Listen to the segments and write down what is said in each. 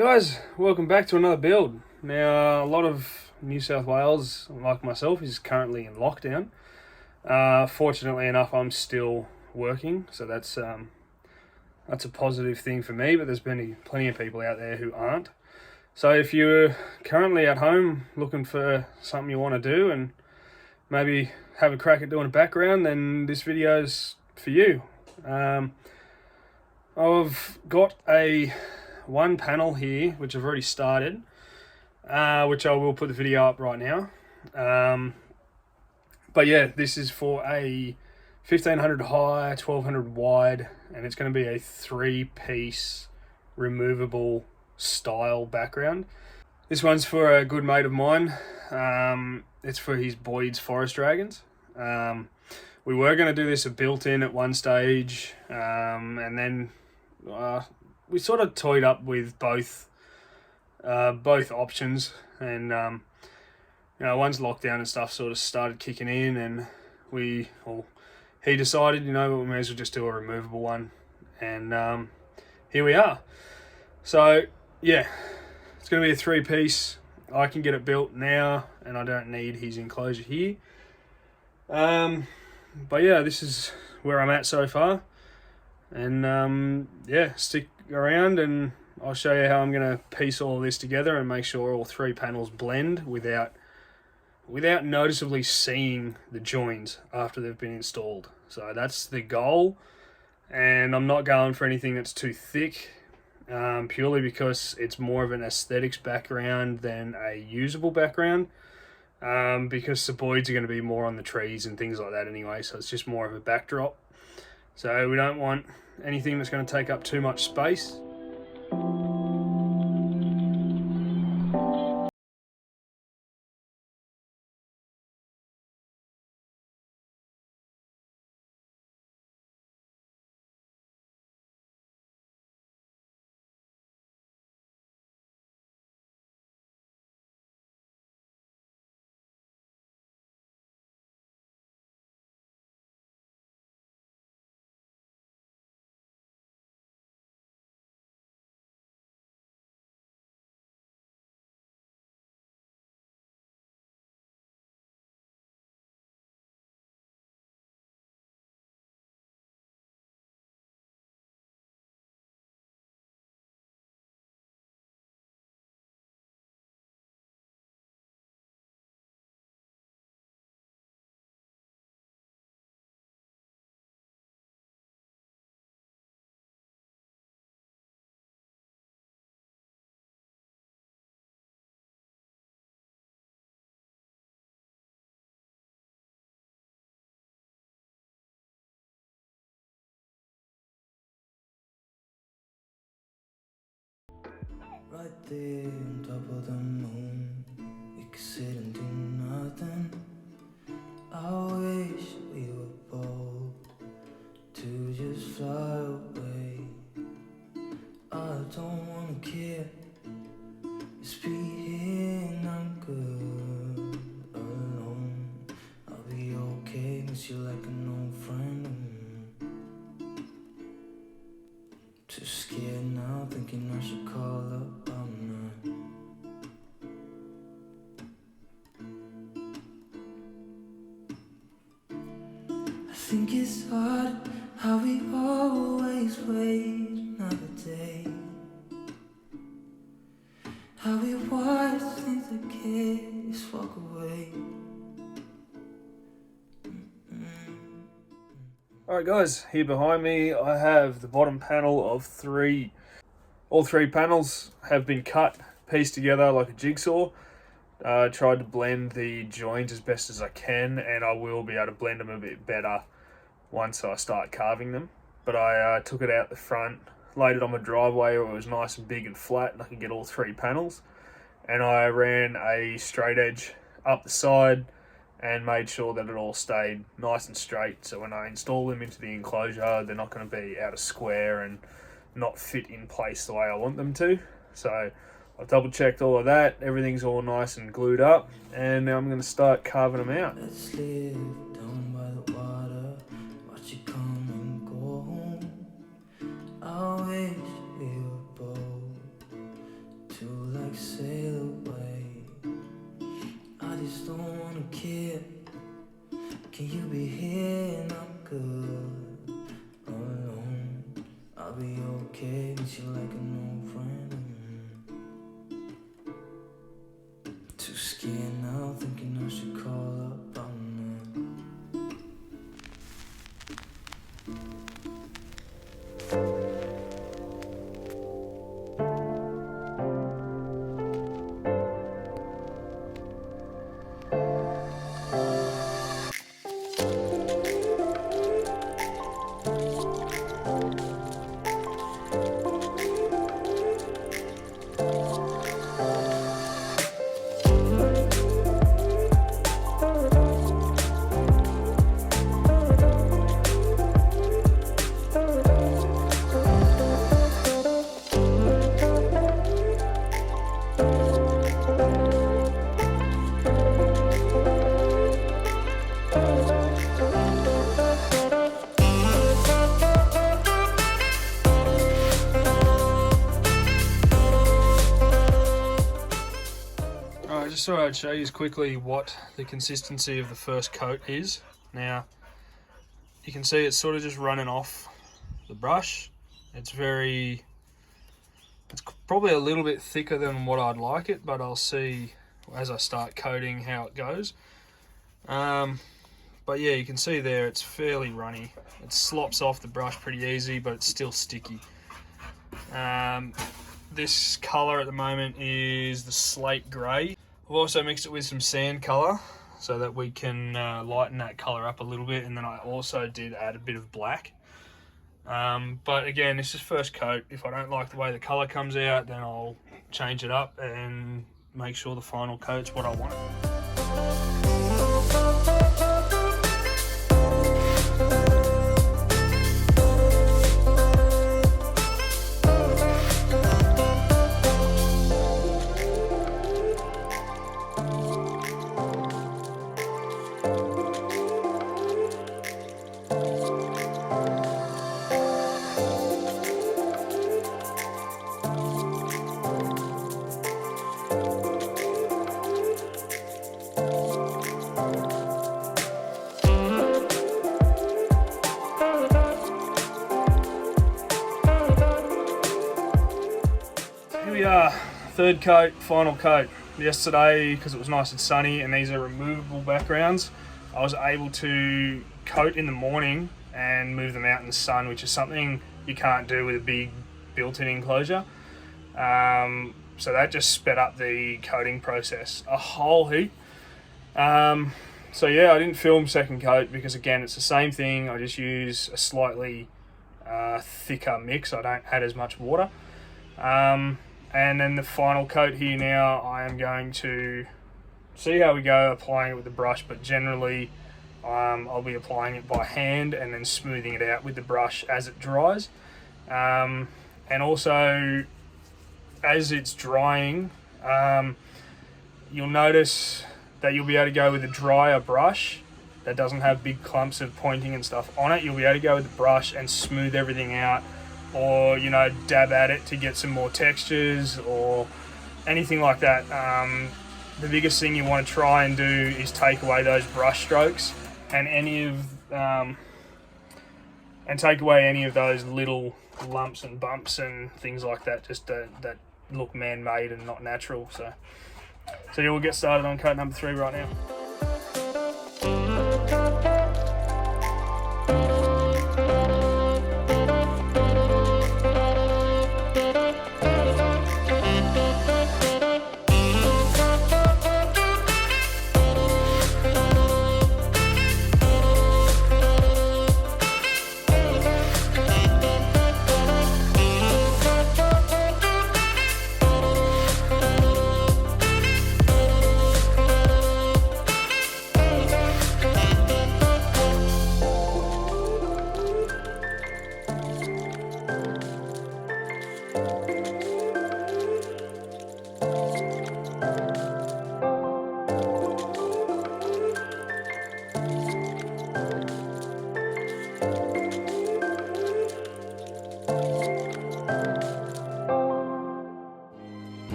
Guys, welcome back to another build. Now, a lot of New South Wales, like myself, is currently in lockdown. Fortunately enough, I'm still working, so that's a positive thing for me, but there's plenty of people out there who aren't. So if you're currently at home looking for something you want to do and maybe have a crack at doing a background, then this video's for you. I've got one panel here which I've already started, which I will put the video up right now. But yeah, this is for a 1500 high, 1200 wide, and it's going to be a 3-piece removable style background. This one's for a good mate of mine. It's for his Boyd's Forest Dragons. We were going to do this a built-in at one stage, and then we sort of toyed up with both options, and once lockdown and stuff sort of started kicking in, and he decided, we may as well just do a removable one, and here we are. So yeah, it's going to be a 3-piece. I can get it built now, and I don't need his enclosure here. But yeah, this is where I'm at so far, and yeah, stick around and I'll show you how I'm going to piece all of this together and make sure all 3 panels blend without noticeably seeing the joins after they've been installed. So that's the goal, and I'm not going for anything that's too thick, purely because it's more of an aesthetics background than a usable background, because the Boyds are going to be more on the trees and things like that anyway, so it's just more of a backdrop. So we don't want anything that's going to take up too much space. Right there on top of the moon, we could sit and do nothing. I wish we were bold to just fly away. I don't wanna care, just be here and I'm good alone. I'll be okay, miss you like an old friend. Too scared now, thinking I should call up all night. I think it's hard how we always wait another day, how we watch things that can't just walk away. Alright guys, here behind me I have the bottom panel of 3. All 3 panels have been cut, pieced together like a jigsaw. Tried to blend the joints as best as I can, and I will be able to blend them a bit better once I start carving them. But I took it out the front, laid it on my driveway where it was nice and big and flat and I could get all 3 panels. And I ran a straight edge up the side and made sure that it all stayed nice and straight, so when I install them into the enclosure they're not going to be out of square and not fit in place the way I want them to. So I've double checked all of that, everything's all nice and glued up, and now I'm going to start carving them out. Let's live down by the water, watch it come and go home. I wish we were bold just don't wanna care. Can you be here and I'm good? Alone, I'll be okay. Miss you like an old friend. Too scared now, thinking I should call up on Just thought I'd show you quickly what the consistency of the first coat is. Now, you can see it's sort of just running off the brush. It's probably a little bit thicker than what I'd like it, but I'll see as I start coating how it goes. But yeah, you can see there it's fairly runny. It slops off the brush pretty easy, but it's still sticky. This colour at the moment is the slate grey. I've also mixed it with some sand colour so that we can lighten that colour up a little bit, and then I also did add a bit of black. But again, this is first coat. If I don't like the way the colour comes out, then I'll change it up and make sure the final coat's what I want. Third coat, final coat. Yesterday, because it was nice and sunny and these are removable backgrounds, I was able to coat in the morning and move them out in the sun, which is something you can't do with a big built-in enclosure. So that just sped up the coating process a whole heap. So yeah, I didn't film second coat because again, it's the same thing. I just use a slightly thicker mix. I don't add as much water. And then the final coat here now, I am going to see how we go applying it with the brush, but generally I'll be applying it by hand and then smoothing it out with the brush as it dries. And also, as it's drying, you'll notice that you'll be able to go with a drier brush that doesn't have big clumps of pointing and stuff on it. You'll be able to go with the brush and smooth everything out, or dab at it to get some more textures or anything like that. The biggest thing you want to try and do is take away those brush strokes and take away any of those little lumps and bumps and things like that, just that look man-made and not natural. So yeah, we'll get started on coat number 3 right now.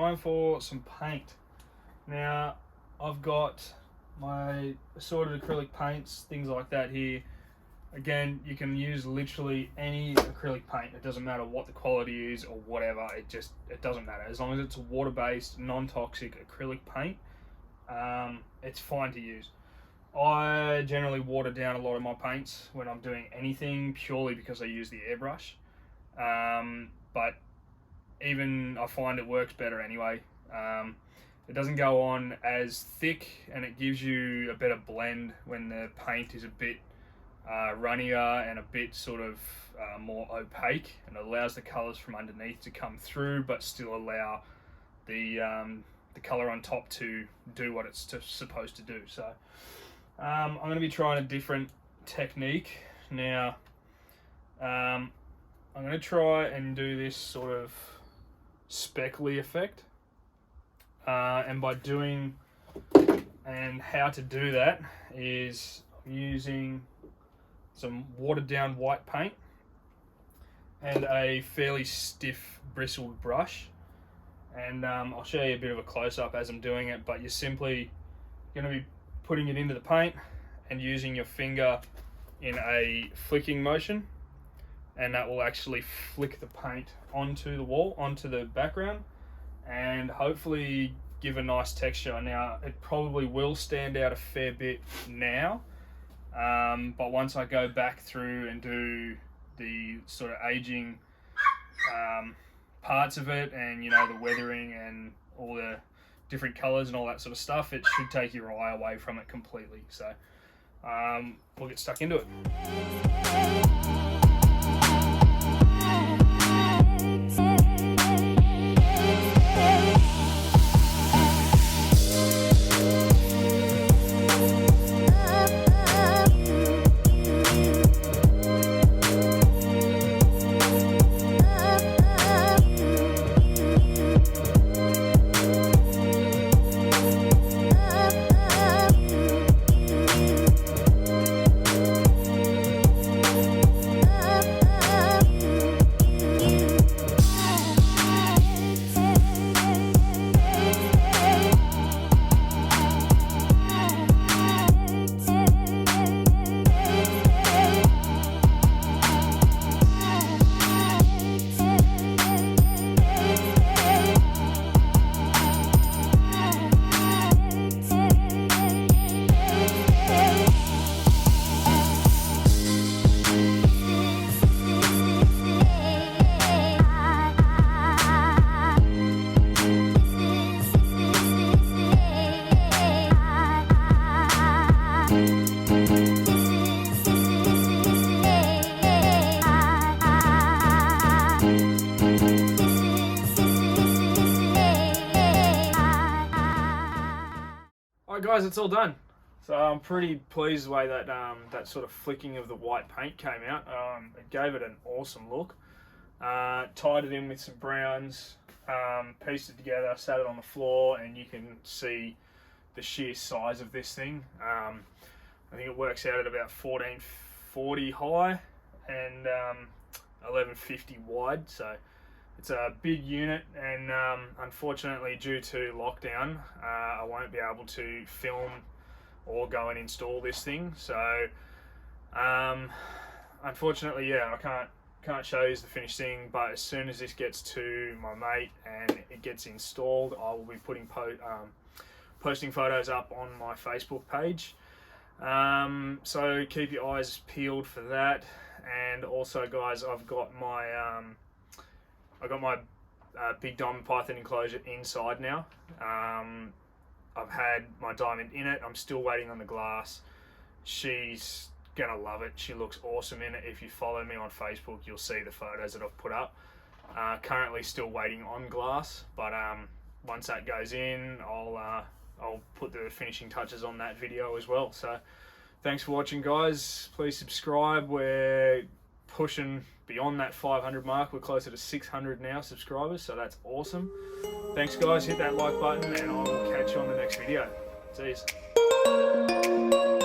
time for some paint. Now, I've got my assorted acrylic paints, things like that here. Again, you can use literally any acrylic paint. It doesn't matter what the quality is or whatever. It doesn't matter. As long as it's a water-based, non-toxic acrylic paint, it's fine to use. I generally water down a lot of my paints when I'm doing anything, purely because I use the airbrush. But even I find it works better anyway. It doesn't go on as thick, and it gives you a better blend when the paint is a bit runnier and a bit sort of more opaque, and it allows the colours from underneath to come through, but still allow the colour on top to do what it's supposed to do. So I'm going to be trying a different technique now. I'm going to try and do this sort of speckly effect, and by doing, and how to do that is I'm using some watered down white paint and a fairly stiff bristled brush, and I'll show you a bit of a close-up as I'm doing it, but you're simply going to be putting it into the paint and using your finger in a flicking motion, and that will actually flick the paint onto the wall, onto the background, and hopefully give a nice texture. Now, it probably will stand out a fair bit now, but once I go back through and do the sort of aging parts of it, and you know, the weathering and all the different colors and all that sort of stuff, it should take your eye away from it completely. So we'll get stuck into it. Alright guys, it's all done. So I'm pretty pleased the way that that sort of flicking of the white paint came out. It gave it an awesome look. Tied it in with some browns, pieced it together, sat it on the floor, and you can see the sheer size of this thing. I think it works out at about 1440 high and 1150 wide, so it's a big unit, and unfortunately due to lockdown I won't be able to film or go and install this thing. So unfortunately, yeah, I can't show you the finished thing, but as soon as this gets to my mate and it gets installed, I will be putting posting photos up on my Facebook page. So keep your eyes peeled for that. And also guys, I've got my big diamond python enclosure inside now. I've had my diamond in it. I'm still waiting on the glass. She's gonna love it. She looks awesome in it. If you follow me on Facebook, you'll see the photos that I've put up. Currently still waiting on glass, but once that goes in, I'll put the finishing touches on that video as well. So thanks for watching guys. Please subscribe. We're pushing beyond that 500 mark. We're closer to 600 now subscribers, so that's awesome. Thanks guys, hit that like button and I'll catch you on the next video. See you.